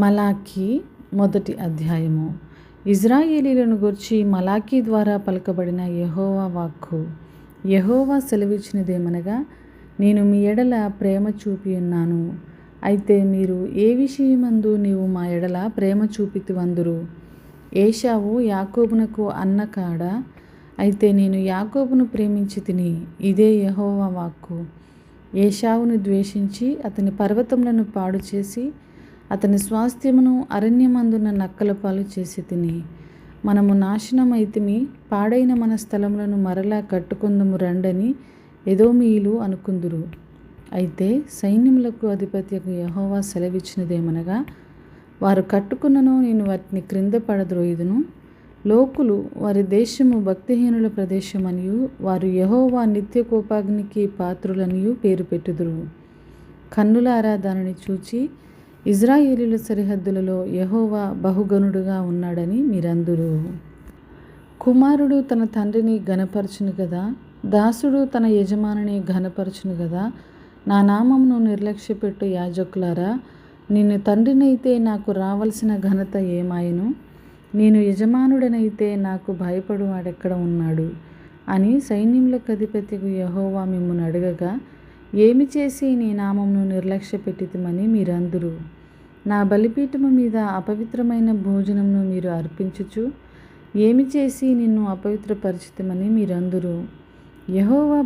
మలాకీ మొదటి అధ్యాయము. ఇజ్రాయేలీలను గూర్చి మలాకీ ద్వారా పలకబడిన యెహోవా వాక్కు. యెహోవా సెలవిచ్చినదేమనగా, నేను మీ ఎడల ప్రేమ చూపియున్నాను. అయితే మీరు ఏ విషయమందు నీవు మా ఎడల ప్రేమ చూపితివందురు? ఏశావు యాకోబునకు అన్న కాడా? అయితే నేను యాకోబును ప్రేమించితిని. ఇదే యెహోవా వాక్కు. ఏశావును ద్వేషించి అతని పర్వతములను పాడు చేసి అతని స్వాస్థ్యమును అరణ్యమందున్న నక్కల పాలు చేసి తిని, మనము నాశనమైతిమి, పాడైన మన స్థలములను మరలా కట్టుకొందుము రండని ఎదోమీయులు అనుకుందురు. అయితే సైన్యములకు అధిపత్యకు యెహోవా సెలవిచ్చినదేమనగా, వారు కట్టుకున్నను నేను వాటిని క్రింద పడద్రోయుదును. లోకులు వారి దేశము భక్తిహీనుల ప్రదేశమనియు వారు యెహోవా నిత్య కోపాగ్నికి పాత్రులనియు పేరు పెట్టుదురు. కన్నులారా దానిని చూచి ఇజ్రాయేలీల సరిహద్దులలో యెహోవా బహుగనుడుగా ఉన్నాడని మీరందురు. కుమారుడు తన తండ్రిని ఘనపరచును గదా, దాసుడు తన యజమానిని ఘనపరచును గదా. నా నామమును నిర్లక్ష్యపెట్టు యాజకులారా, నేను తండ్రినైతే నాకు రావలసిన ఘనత ఏమాయను? నేను యజమానుడనైతే నాకు భయపడు వాడెక్కడ ఉన్నాడు అని సైన్యములకు అధిపత్యకు యెహోవా మిమ్మును అడగగా, ఏమి చేసి నీ నామమును నిర్లక్ష్యపెట్టితిమని మీరందురు. నా బలిపీఠము మీద అపవిత్రమైన భోజనమును మీరు అర్పించుచు, ఏమి చేసి నిన్ను అపవిత్రపరిచితిమని మీరందురు. యెహోవా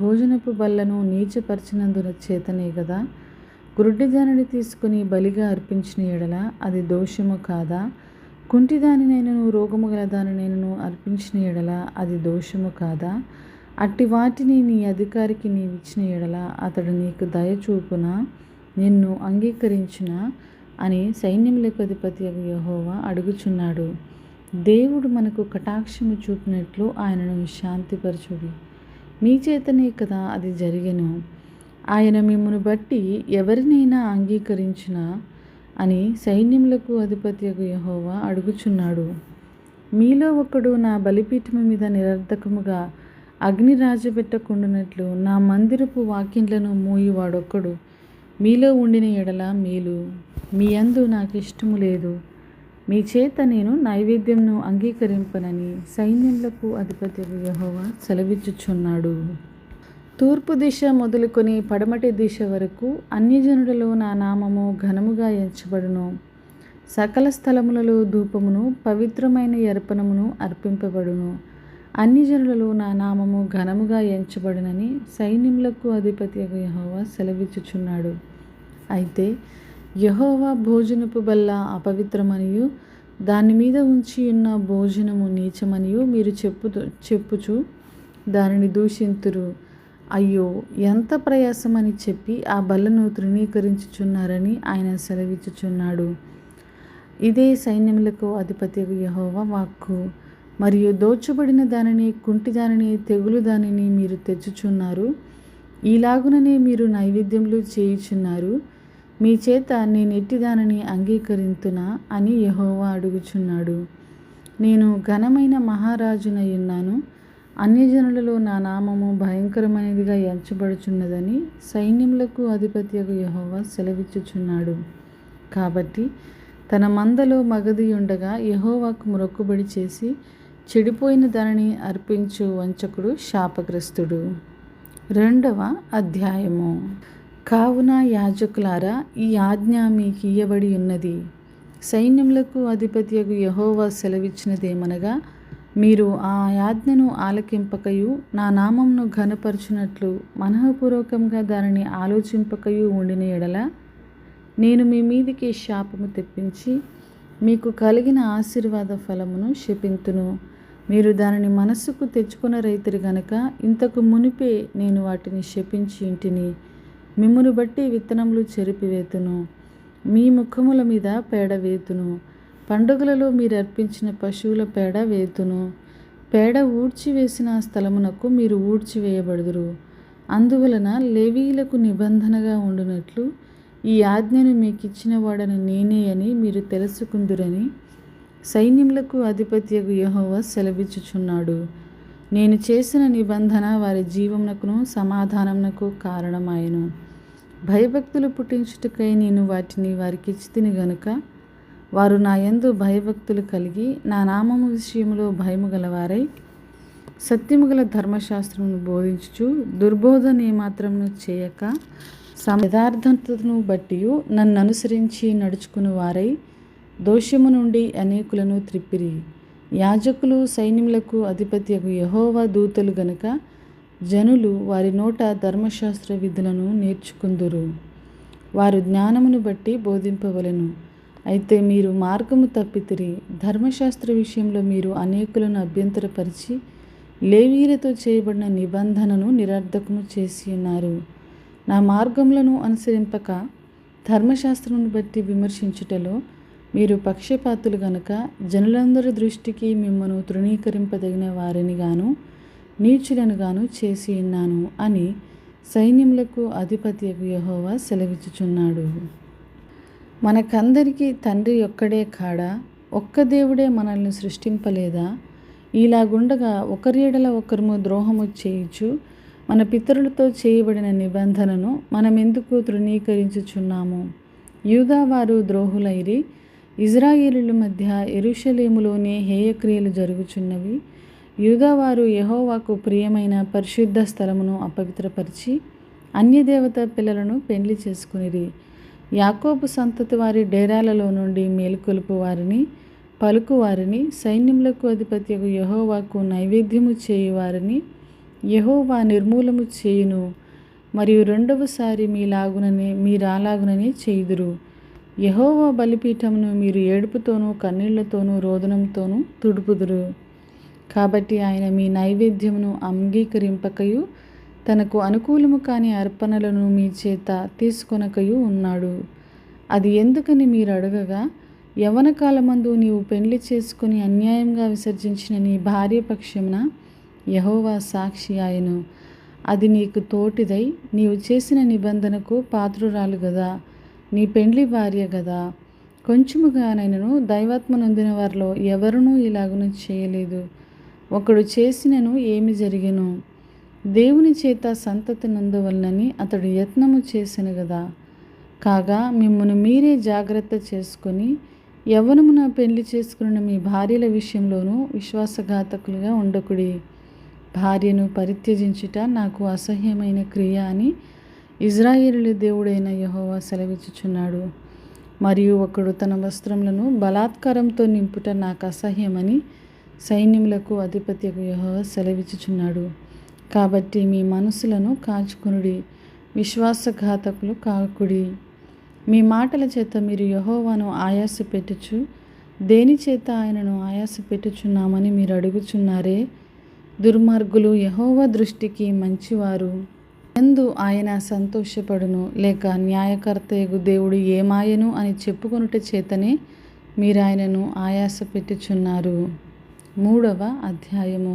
భోజనపు బల్లను నీచపరచినందున చేతనే గదా. గుడ్డిదానిని తీసుకుని బలిగా అర్పించిన ఎడల అది దోషము కాదా? కుంటిదానినైనను రోగము గల దానినైనను అర్పించిన ఎడల అది దోషము కాదా? అట్టి వాటిని నీ అధికారికి నీవిచ్చిన ఎడల అతడు నీకు దయచూపునా, నిన్ను అంగీకరించునా అని సైన్యములకు అధిపత్యగు యెహోవా అడుగుచున్నాడు. దేవుడు మనకు కటాక్షము చూపినట్లు ఆయనను శాంతిపరచుడి. మీ చేతనే కదా అది జరిగెను. ఆయన మిమ్మును బట్టి ఎవరినైనా అంగీకరించునా అని సైన్యములకు అధిపత్యగు యెహోవా అడుగుచున్నాడు. మీలో ఒకడు నా బలిపీఠము మీద నిరర్ధకముగా అగ్ని రాజబెట్టకుండునట్లు నా మందిరపు వాకిండ్లను మూయువాడొక్కడు మీలో ఉండిన ఎడల మేలు. మీ యందు నాకు ఇష్టము లేదు. మీ చేత నేను నైవేద్యంను అంగీకరింపనని సైన్యములకు అధిపత్యగు యెహోవా సెలవిచ్చుచున్నాడు. తూర్పు దిశ మొదలుకొని పడమటి దిశ వరకు అన్యజనులలో నా నామము ఘనముగా ఎంచబడును. సకల స్థలములలో ధూపమును పవిత్రమైన అర్పణమును అర్పింపబడును. అన్యజనులలో నా నామము ఘనముగా ఎంచబడునని సైన్యములకు అధిపత్యగు యెహోవా సెలవిచ్చుచున్నాడు. అయితే యెహోవా భోజనపు బల్ల అపవిత్రమనియు దాని మీద ఉంచి ఉన్న భోజనము నీచమనియు మీరు చెప్పుచు దానిని దూషింతురు. అయ్యో, ఎంత ప్రయాసమని చెప్పి ఆ బల్లను తృణీకరించుచున్నారని ఆయన సెలవిచ్చుచున్నాడు. ఇదే సైన్యములకు అధిపత్యగు యెహోవా వాక్కు. మరియు దోచబడిన దానిని, కుంటి దానిని, తెగులు దానిని మీరు తెచ్చుచున్నారు. ఈలాగుననే మీరు నైవేద్యములు చేయుచున్నారు. మీ చేత నేనెట్టి దానిని అంగీకరింతునా అని యెహోవా అడుగుచున్నాడు. నేను ఘనమైన మహారాజునయున్నాను. అన్యజనులలో నా నామము భయంకరమైనదిగా ఎంచబడుచున్నదని సైన్యములకు అధిపత్యగు యెహోవా సెలవిచ్చుచున్నాడు. కాబట్టి తన మందలో మగది ఉండగా యెహోవాకు మొక్కుబడి చేసి చెడిపోయిన దానిని అర్పించు వంచకుడు శాపగ్రస్తుడు. 2వ అధ్యాయము. కావున యాజకులారా, ఈ ఆజ్ఞ మీకు ఇయ్యబడి ఉన్నది. సైన్యములకు అధిపత్యగు యెహోవా సెలవిచ్చినదేమనగా, మీరు ఆ ఆజ్ఞను ఆలకింపకయు నా నామమును ఘనపరచునట్లు మనఃపూర్వకంగా దానిని ఆలోచింపకయు ఉండిన ఎడల నేను మీ మీదికి శాపము తెప్పించి మీకు కలిగిన ఆశీర్వాద ఫలమును శపింతును. మీరు దానిని మనస్సుకు తెచ్చుకొనరైతిరి గనక ఇంతకు మునిపే నేను వాటిని శపించి ఇంటిని. మిమ్మును బట్టి విత్తనములు చెరిపివేతును, మీ ముఖముల మీద పేడ వేతును. పండుగలలో మీరు అర్పించిన పశువుల పేడ వేతును. పేడ ఊడ్చివేసిన స్థలమునకు మీరు ఊడ్చివేయబడుదురు. అందువలన లేవీయులకు నిబంధనగా ఉండునట్లు ఈ ఆజ్ఞను మీకిచ్చిన వాడని నేనే అని మీరు తెలుసుకుందురని సైన్యములకు అధిపత్యగు యెహోవా సెలవిచ్చుచున్నాడు. నేను చేసిన నిబంధన వారి జీవమునకును సమాధానమునకు కారణమాయెను. భయభక్తులు పుట్టించుటకై నేను వాటిని వారికి ఇచ్చితిని గనుక వారు నా యందు భయభక్తులు కలిగి నా నామము విషయంలో భయము గలవారై సత్యము గల ధర్మశాస్త్రమును బోధించుచు దుర్బోధన ఏమాత్రమును చేయక యథార్థతను బట్టి నన్ను అనుసరించి నడుచుకుని వారై దోషము నుండి అనేకులను త్రిప్పిరి. యాజకులు సైన్యములకు అధిపత్యకు యెహోవా దూతలు గనుక జనులు వారి నోట ధర్మశాస్త్ర విధులను నేర్చుకుందురు. వారు జ్ఞానమును బట్టి బోధింపవలెను. అయితే మీరు మార్గము తప్పితిరి. ధర్మశాస్త్ర విషయంలో మీరు అనేకులను అభ్యంతరపరిచి లేవీయులతో చేయబడిన నిబంధనను నిరర్ధకము చేసి ఉన్నారు. నా మార్గములను అనుసరింపక ధర్మశాస్త్రమును బట్టి విమర్శించుటలో మీరు పక్షపాతులు గనుక జనులందరి దృష్టికి మిమ్మను తృణీకరింపదగిన వారిని గాను నీచులను గాను చేసి ఉన్నాను అని సైన్యములకు అధిపతియగు యెహోవా సెలవిచ్చుచున్నాడు. మనకందరికీ తండ్రి ఒక్కడే కాడా? ఒక్క దేవుడే మనల్ని సృష్టింపలేదా? ఇలాగుండగా ఒకరి ఎడల ఒకరము ద్రోహము చేయుచు మన పితరులతో చేయబడిన నిబంధనను మనమెందుకు తృణీకరించుచున్నాము? యూదావారు ద్రోహులైరి. ఇజ్రాయేలీల మధ్య యెరూషలేములోనే హేయక్రియలు జరుగుచున్నవి. యూదావారు యెహోవాకు ప్రియమైన పరిశుద్ధ స్థలమును అపవిత్రపరిచి అన్యదేవత పిల్లలను పెండ్లి చేసుకునిరి. యాకోబు సంతతి వారి డేరాలలో నుండి మేలుకొలుపు వారిని పలుకువారిని సైన్యములకు అధిపత్యకు యెహోవాకు నైవేద్యము చేయువారిని యెహోవా నిర్మూలము చేయును. మరియు రెండవసారి మీరాలాగుననే చేయుదురు. యెహోవా బలిపీఠమును మీరు ఏడుపుతోనూ కన్నీళ్లతోనూ రోదనంతోనూ తుడుపుదురు. కాబట్టి ఆయన మీ నైవేద్యమును అంగీకరింపకయు తనకు అనుకూలము కాని అర్పణలను మీ చేత తీసుకొనకయు ఉన్నాడు. అది ఎందుకని మీరు అడగగా, యవ్వన కాలమందు నీవు పెండ్లి చేసుకుని అన్యాయంగా విసర్జించిన నీ భార్య పక్షమున యెహోవా సాక్షి ఆయను. అది నీకు తోటిదై నీవు చేసిన నిబంధనకు పాత్రురాలు గదా, నీ పెండ్లి భార్య గదా. కొంచెముగానైనను దైవాత్మ నొందిన వారిలో ఎవరునూ ఇలాగున చేయలేదు. ఒకడు చేసినను ఏమి జరిగెను? దేవుని చేత సంతతి నొందవలనని అతడు యత్నము చేసెను గదా. కాగా మిమ్మును మీరే జాగ్రత్త చేసుకొని యవ్వనమున పెళ్లి చేసుకున్న మీ భార్యల విషయంలోనూ విశ్వాసఘాతకులుగా ఉండకుడి. భార్యను పరిత్యజించుట నాకు అసహ్యమైన క్రియ అని ఇజ్రాయేలీయుల దేవుడైన యెహోవా సెలవిచ్చుచున్నాడు. మరియు ఒకడు తన వస్త్రములను బలాత్కారంతో నింపుట నాకు అసహ్యమని సైన్యములకు అధిపత్యకు యెహోవా సెలవిచ్చుచున్నాడు. కాబట్టి మీ మనసులను కాచుకొనుడి, విశ్వాసఘాతకులు కాకుడి. మీ మాటల చేత మీరు యెహోవాను ఆయాస పెట్టుచు దేని చేత ఆయనను ఆయాస పెట్టుచున్నామని మీరు అడుగుచున్నారే. దుర్మార్గులు యెహోవా దృష్టికి మంచివారు యందు ఆయన సంతోషపడును. లేక న్యాయకర్తయగు దేవుడు ఏమాయను అని చెప్పుకొనుట చేతనే మీరు ఆయనను ఆయాస పెట్టుచున్నారు. 3వ అధ్యాయము.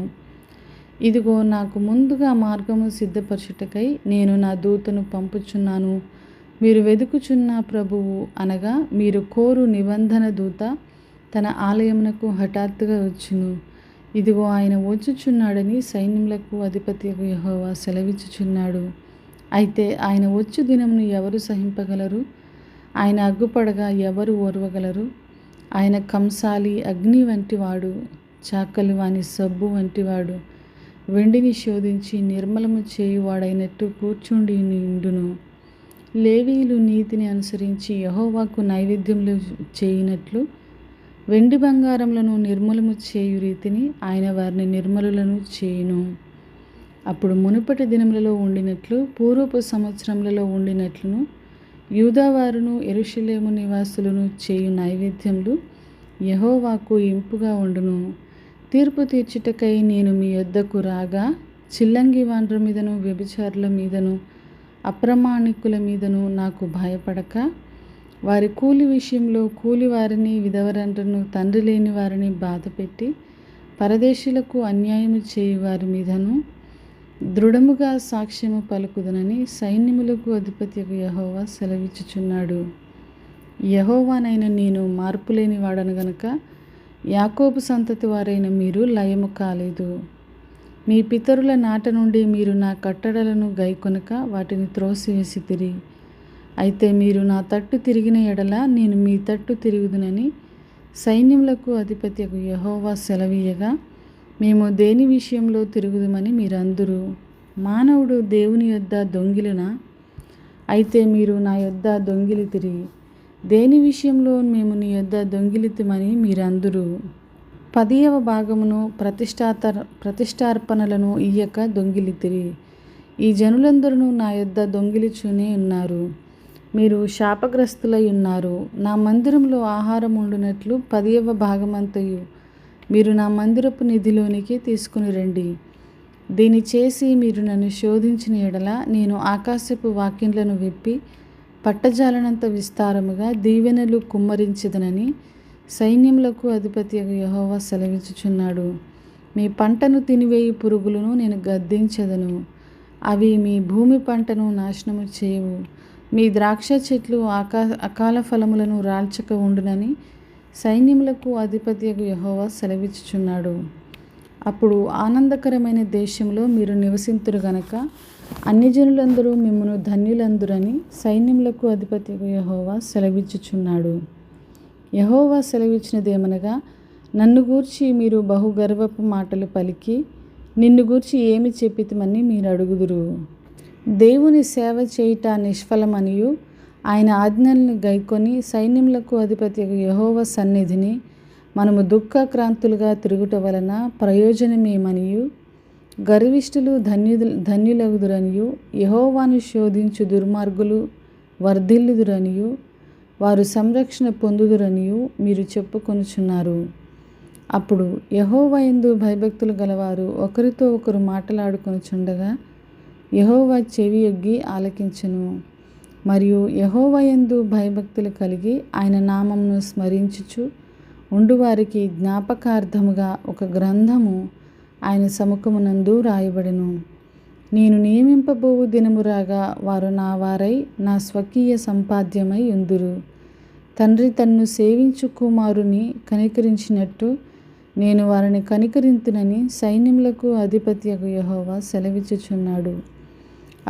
ఇదిగో నాకు ముందుగా మార్గము సిద్ధపరచుటకై నేను నా దూతను పంపుచున్నాను. మీరు వెదుకుచున్న ప్రభువు అనగా మీరు కోరు నిబంధన దూత తన ఆలయమునకు హఠాత్తుగా వచ్చును. ఇదిగో ఆయన వచ్చుచున్నాడని సైన్యములకు అధిపతియగు యెహోవా సెలవిచ్చుచున్నాడు. అయితే ఆయన వచ్చు దినమును ఎవరు సహింపగలరు? ఆయన అగ్గుపడగా ఎవరు ఓర్వగలరు? ఆయన కంసాలి అగ్ని వంటివాడు, చాకలి వాని సబ్బు వంటివాడు. వెండిని శోధించి నిర్మలము చేయువాడైనట్టు కూర్చుండి నిండును. లేవీయులు నీతిని అనుసరించి యెహోవాకు నైవేద్యములు చేయునట్లు వెండి బంగారములను నిర్మలము చేయు రీతిని ఆయన వారిని నిర్మలులను చేయును. అప్పుడు మునుపటి దినములలో ఉండినట్లు పూర్వపు సంవత్సరములలో ఉండినట్లును యూదావారును యెరూషలేము నివాసులను చేయు నైవేద్యములు యెహోవాకు ఇంపుగా ఉండును. తీర్పు తీర్చుటకై నేను మీ యొద్దకు రాగా చిల్లంగి వాండ్ర మీదను వ్యభిచారుల మీదను అప్రమాణికుల మీదను నాకు భయపడక వారి కూలి విషయంలో కూలివారిని విధవరంటను తండ్రి లేని వారిని బాధపెట్టి పరదేశులకు అన్యాయము చేయు వారి మీదను దృఢముగా సాక్ష్యము పలుకుదనని సైన్యములకు అధిపతియగు యెహోవా సెలవిచ్చుచున్నాడు. యెహోవానైన నేను మార్పులేని వాడను గనుక యాకోబు సంతతి వారైన మీరు లయము కాలేదు. మీ పితరుల నాట నుండి మీరు నా కట్టడలను గైకొనక వాటిని త్రోసివేసితిరి. అయితే మీరు నా తట్టు తిరిగిన ఎడల నేను మీ తట్టు తిరుగుదునని సైన్యములకు అధిపత్యకు యెహోవా సెలవీయగా, మేము దేని విషయంలో తిరుగుదుమని మీరందరూ, మానవుడు దేవుని యొద్ద దొంగిలునా? అయితే మీరు నా యొద్ద దొంగిలితిరి. దేని విషయంలో మేము నీ యొద్ద దొంగిలితిమని మీరందరూ, 10వ భాగమును ప్రతిష్టార్పణలను ఇయ్యక దొంగిలితిరి. ఈ జనులందరూ నా యొద్ద దొంగిలిచునే ఉన్నారు. మీరు శాపగ్రస్తులై ఉన్నారు. నా మందిరంలో ఆహారం ఉండునట్లు 10వ భాగమంతయు మీరు నా మందిరపు నిధిలోనికి తీసుకుని రండి. దీని చేసి మీరు నన్ను శోధించిన ఎడల నేను ఆకాశపు వాకిండ్లను విప్పి పట్టజాలనంత విస్తారముగా దీవెనలు కుమ్మరించదనని సైన్యములకు అధిపతియగు యెహోవా సెలవిచ్చుచున్నాడు. మీ పంటను తినివేయి పురుగులను నేను గద్దించెదను. అవి మీ భూమి పంటను నాశనము చేయవు. మీ ద్రాక్ష చెట్లు అకాల ఫలములను రాల్చక ఉండునని సైన్యములకు అధిపతియగు యెహోవా సెలవిచ్చుచున్నాడు. అప్పుడు ఆనందకరమైన దేశంలో మీరు నివసింతురు గనక అన్యజనులందరూ మిమ్మును ధన్యులందురని సైన్యములకు అధిపతియగు యెహోవా సెలవిచ్చుచున్నాడు. యెహోవా సెలవిచ్చినదేమనగా, నన్ను గూర్చి మీరు బహుగర్వపు మాటలు పలికి నిన్ను గూర్చి ఏమి చెప్పితిమని మీరు అడుగుదురు. దేవుని సేవ చేయుట నిష్ఫలమనియు ఆయన ఆజ్ఞలను గైకొని సైన్యములకు అధిపతియగు యెహోవా సన్నిధిని మనము దుఃఖక్రాంతులుగా తిరుగుట వలన ప్రయోజనమేమనియు, గర్విష్ఠులు ధన్యులగుదురనియు, యెహోవాను శోధించు దుర్మార్గులు వర్ధిల్లుదురనియు, వారు సంరక్షణ పొందుదురనియు మీరు చెప్పుకొనుచున్నారు. అప్పుడు యెహోవా యందు భయభక్తులు గలవారు ఒకరితో ఒకరు మాటలాడుకొనుచుండగా యెహోవా చెవియొగ్గి ఆలకించెను. మరియు యెహోవా యందు భయభక్తులు కలిగి ఆయన నామమును స్మరించుచు ఉండువారికి జ్ఞాపకార్థముగా ఒక గ్రంథము ఆయన సముఖమునందు రాయబడెను. నేను నియమింపబోవు దినము రాగా వారు నా వారై నా స్వకీయ సంపాద్యమై ఉందురు. తండ్రి తన్ను సేవించు కుమారుని కనికరించినట్టు నేను వారిని కనికరింతునని సైన్యములకు అధిపతియగు యెహోవా సెలవిచ్చుచున్నాడు.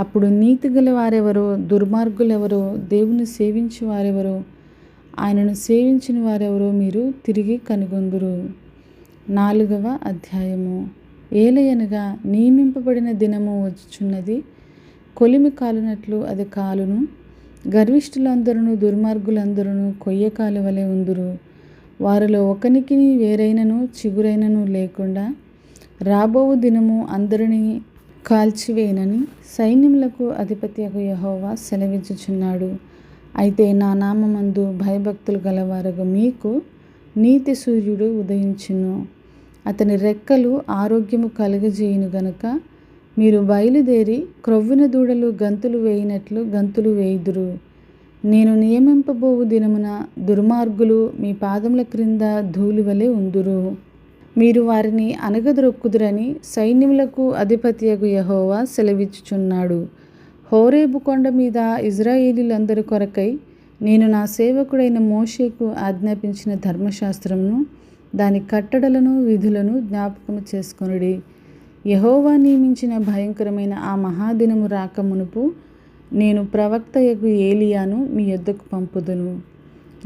అప్పుడు నీతిగల వారెవరో, దుర్మార్గులెవరో, దేవుని సేవించు వారెవరో, ఆయనను సేవించిన వారెవరో మీరు తిరిగి కనుగొందురు. 4వ అధ్యాయము. ఏలయనగా నియమింపబడిన దినము వచ్చుచున్నది, కొలిమి కాలునట్లు అది కాలును. గర్విష్ఠులందరూ దుర్మార్గులందరూ కొయ్యకాలు వలె ఉందురు. వారిలో ఒకనికి వేరైనను చిగురైనను లేకుండా రాబోవు దినము అందరినీ కాల్చివేయనని సైన్యములకు అధిపతియగు యెహోవా సెలవిచ్చుచున్నాడు. అయితే నా నామమందు భయభక్తులు గలవారగు మీకు నీతి సూర్యుడు ఉదయించును. అతని రెక్కలు ఆరోగ్యము కలుగజేయును గనుక మీరు బయలుదేరి క్రొవ్విన దూడలు గంతులు వేయినట్లు గంతులు వేయుదురు. నేను నియమింపబోవు దినమున దుర్మార్గులు మీ పాదముల క్రింద ధూళి వలె ఉందురు. మీరు వారిని అనగదొక్కుదురని సైన్యములకు అధిపతియగు యెహోవా సెలవిచ్చుచున్నాడు. హోరేబు కొండ మీద ఇశ్రాయేలీయులందరి కొరకై నేను నా సేవకుడైన మోషేకు ఆజ్ఞాపించిన ధర్మశాస్త్రమును, దాని కట్టడలను విధులను జ్ఞాపకము చేసుకొనుడి. యెహోవా నియమించిన భయంకరమైన ఆ మహాదినము రాక మునుపు నేను ప్రవక్తయగు ఏలియాను మీ యొద్దకు పంపుదును.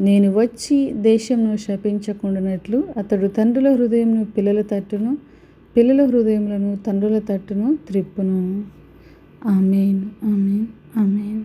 నేను వచ్చి దేశంను శపించకుండానట్లు అతడు తండ్రుల హృదయమును పిల్లల తట్టును, పిల్లల హృదయములను తండ్రుల తట్టును త్రిప్పును. ఆమేన్, ఆమేన్, ఆమేన్.